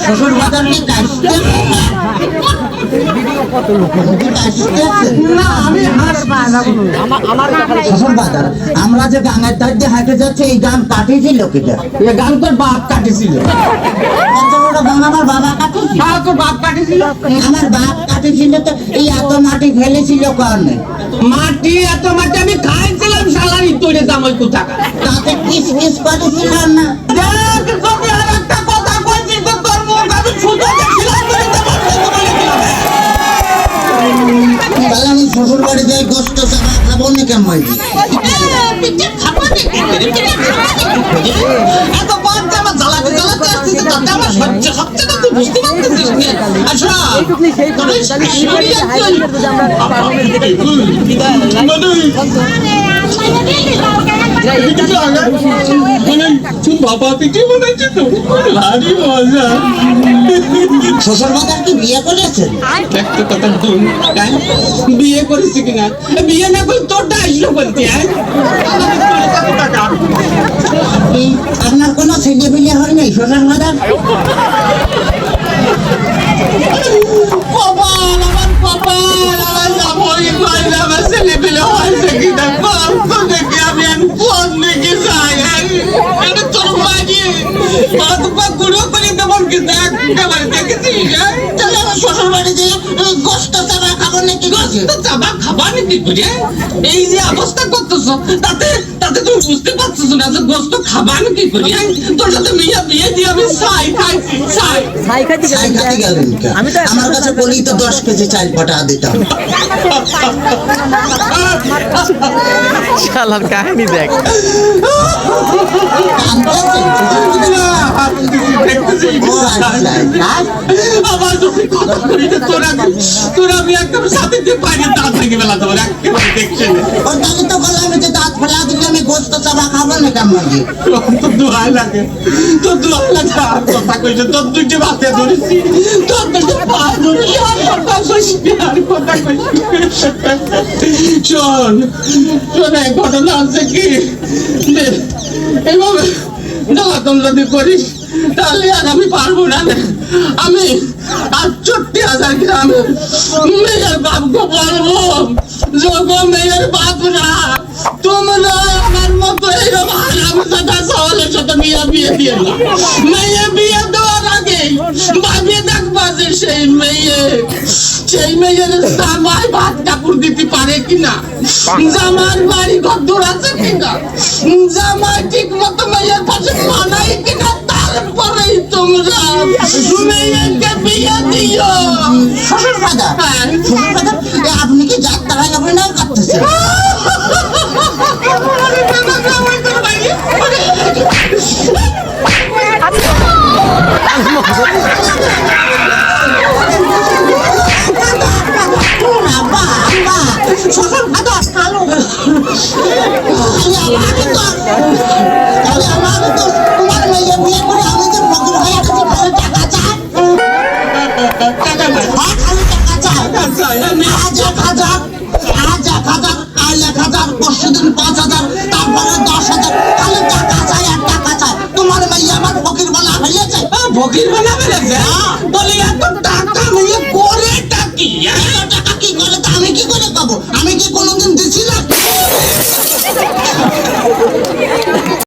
শ্বশুর বাজার নিয়ে কাটতে শ্বশুর বাজার আমরা যে গানের ধার দিয়ে হাঁটে যাচ্ছে এই গান কাটিয়েছিল কিটা? এ গান তোর বাপ কাটিছিল। আমার বাবা কাটিয়েছিল। হ্যাঁ, তোর বাপ কাটিছিল। আমার বাপ কাটিয়েছিল তো এই এত মাটি ফেলেছিল কারণে মাটি এত মাটি আমি খাইছিলাম শালারি তোরে জামাই কোথাকা। তাতে কিস কিস করেছিল না। দেখ তোকে আর একটা কথা কইছি তো তোর মুখ আমি ছুঁতে দেখছিলাম বলে তো বলেছিলাম। তাহলে আমি শ্বশুর বাড়ি যাই গোস্ত চাপা খাবো না কেমন? পিঠে খাবো না এত বাচ্চা আমার জ্বালাতে জ্বালাতে আসতেছে তাতে আমার সহ্য না তুই বুঝতে পারতেছিস না। আচ্ছা বাবা পিঠে বানাইছে তো ভারী মজা। শ্বশুর বাজার কি বিয়ে করেছেন? একটা কথা শুন, বিয়ে করেছি কিনা? বিয়ে না করে তোরটা আসলো বলতে। আপনার কোনো ছেলে বিয়ে হয় নাই শ্বশুর বাজার? কপাল আমার কপাল আমার জামাই পাইলে আমার ছেলে পেলে হয়েছে কিনা কত দেখে আমি ফোন দেখে যাই এটা তোর বাড়ি কত গুঁড়ো করে দেবন কি দেখ একেবারে দেখেছিস। তাহলে আমার শ্বশুর বাড়ি যে গোস্ত চাপা খাবো নাকি? গোস্ত চাপা খাবা নাকি করে এই যে অবস্থা করতেছ তাতে তাতে তুমি বুঝতে পারছিস না যে গোস্ত খাবা নাকি করে তোর সাথে মেয়ে বিয়ে দিয়ে আমি ছাই খাইছি ছাই। ছাই খাইতে গেলেন আমার কাছে বলি তো 10 কেজি চাল পাঠা দিতাম। শালার কাহিনী দেখ। আবার যদি কথা করি তোরা আমি একদম সাথে দিয়ে বাইরে দাঁত ভেঙে ফেলা দেবো একেবারে দেখছি তাকে তো বললাম যে দাঁত ফেলা দিলে আমি গোস্ত চাপা খাবো না কেমন? তোর দোহাই লাগে তোর দোহাই লাগে আর কথা কইছে তোর দুইটা বাতে ধরেছি তোর দুইটা পা ধরেছি আর কথা কইছি আর কথা কইছি। শোন শোন এই ঘটনা আছে কি এভাবে জ্বালাতন যদি করিস তাহলে আর আমি পারবো না। আমি ৬৮,০০০ গ্রামে মেয়ের বাপকে বলবো যখন মেয়ের বাপরা তোমরা আমার মতো এইরকম হারামের সাথে সওয়ালের সাথে বিয়ে দিয়ে না। মেয়ে বিয়ে দেওয়ার আগে ভাবিয়ে দেখবা যে সেই মেয়ের জামাই ভাত কাপড় দিতে পারে কিনা, জামার বাড়ি ঘর আছে কিনা, জামাই ঠিক মতো মেয়ের পাশে মানাই কিনা, তারপরেই তোমরা মেয়েকে বিয়ে দিও। শ্বশুর বাজার আপনি কি যাত্রা অভিনয় করতেছেন? শ্বশুর বাজার কালো আমার তো তোমার মেয়ে বিয়ে করে আমি যে ফকির হয়ে গেছি ভালো টাকা চাই খালি টাকা চাই 1,000 পরশুদিন 5,000 তারপরে 10,000 খালি টাকা চাই আর টাকা চাই। তোমার মেয়ে আমার ফকির বলা হয়েছে ফকির বানা ফেলেছে বলে এত টাকা